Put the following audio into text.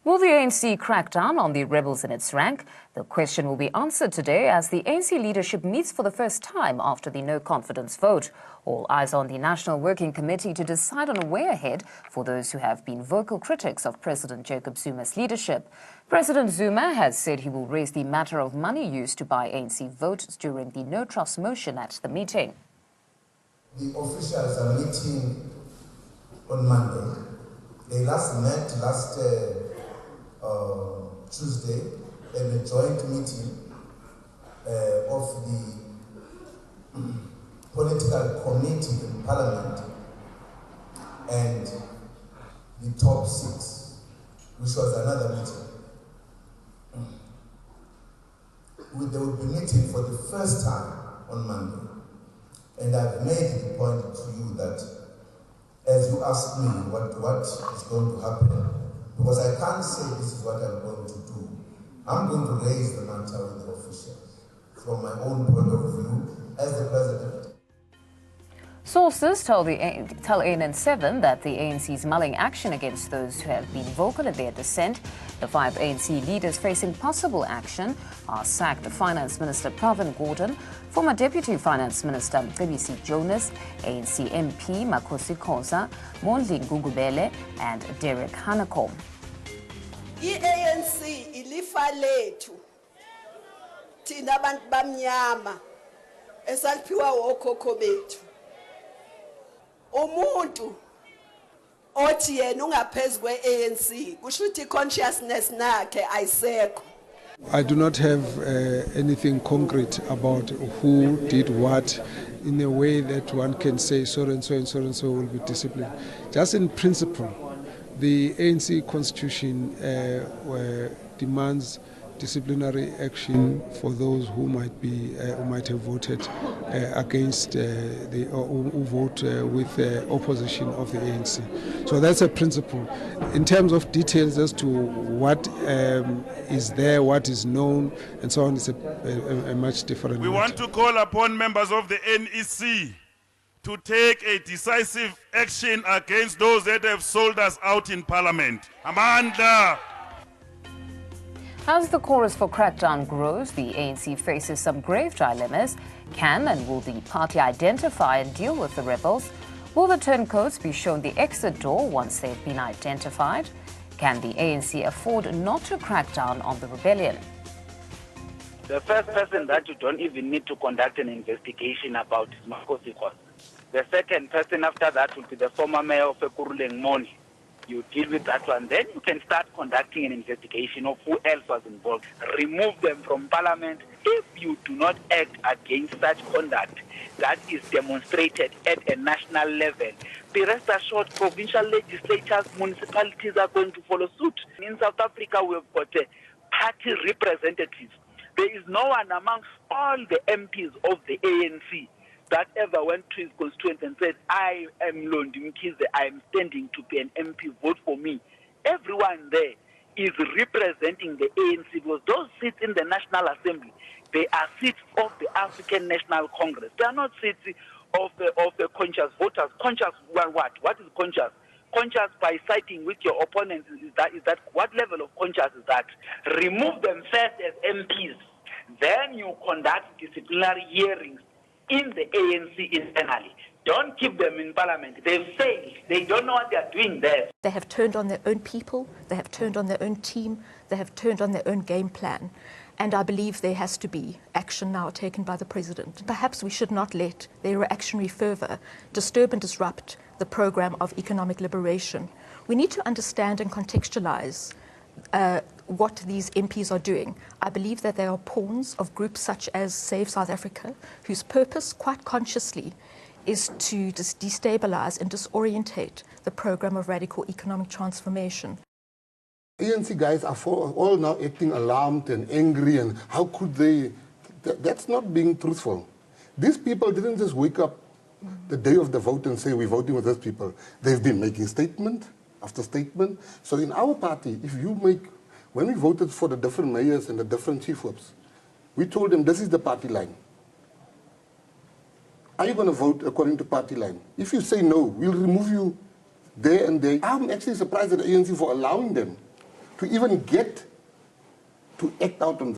Will the ANC crack down on the rebels in its rank? The question will be answered today as the ANC leadership meets for the first time after the no-confidence vote. All eyes on the National Working Committee to decide on a way ahead for those who have been vocal critics of President Jacob Zuma's leadership. President Zuma has said he will raise the matter of money used to buy ANC votes during the no-trust motion at the meeting. The officials are meeting on Monday. They last met last Tuesday in a joint meeting of the political committee in Parliament and the top six, which was another meeting. They will be meeting for the first time on Monday. And I've made the point to you that as you ask me what is going to happen, because I can't say this is what I'm going to do. I'm going to raise the matter with the officials from my own point of view as the president. Sources tell ANC that the ANC is mulling action against those who have been vocal in their dissent. The 5 ANC leaders facing possible action are sacked Finance Minister Pravin Gordhan, former Deputy Finance Minister Mcebisi Jonas, ANC MP Makosi Khoza, Mondli Ngugubele and Derek Hanekom. ANC ilifa lethu thina abantu bamnyama esaliphiwa wokhokho bethu. Umuntu othi yena ungaphezulu kwe-ANC kusho ukuthi consciousness nakhe ayisekho. I do not have anything concrete about who did what in a way that one can say so and so and so and so will be disciplined. Just in principle, the ANC constitution demands disciplinary action for those who might have voted against who vote with the opposition of the ANC. So that's a principle. In terms of details as to what is there, what is known, and so on, it's a much different We matter. want to call upon members of the NEC to take a decisive action against those that have sold us out in Parliament. Amanda! As the chorus for crackdown grows, the ANC faces some grave dilemmas. Can and will the party identify and deal with the rebels? Will the turncoats be shown the exit door once they've been identified? Can the ANC afford not to crack down on the rebellion? The first person that you don't even need to conduct an investigation about is Makosi Khoza. The second person after that will be the former mayor of Ekurhuleni Moni. You deal with that one, then you can start conducting an investigation of who else was involved. Remove them from Parliament. If you do not act against such conduct that is demonstrated at a national level, be rest assured provincial legislatures, municipalities are going to follow suit. In South Africa, we've got party representatives. There is no one amongst all the MPs of the ANC that ever went to his constituents and said, I am Londi Mkhize, I am standing to be an MP, vote for me. Everyone there is representing the ANC because those seats in the National Assembly, they are seats of the African National Congress. They are not seats of the conscious voters. Conscious what? What is conscious? Conscious by siding with your opponents, is that what level of conscious is that? Remove them first as MPs. Then you conduct disciplinary hearings in the ANC internally. Don't keep them in Parliament. They've failed. They don't know what they're doing there. They have turned on their own people, they have turned on their own team, they have turned on their own game plan. And I believe there has to be action now taken by the President. Perhaps we should not let their reactionary fervour disturb and disrupt the programme of economic liberation. We need to understand and contextualise what these MPs are doing. I believe that they are pawns of groups such as Save South Africa, whose purpose, quite consciously, is to destabilise and disorientate the programme of radical economic transformation. ANC guys are all now acting alarmed and angry, and how could they? That's not being truthful. These people didn't just wake up the day of the vote and say, we're voting with these people. They've been making statement after statement. So in our party, when we voted for the different mayors and the different chief whips, we told them this is the party line. Are you going to vote according to party line? If you say no, we'll remove you there and there. I'm actually surprised at the ANC for allowing them to even get to act out on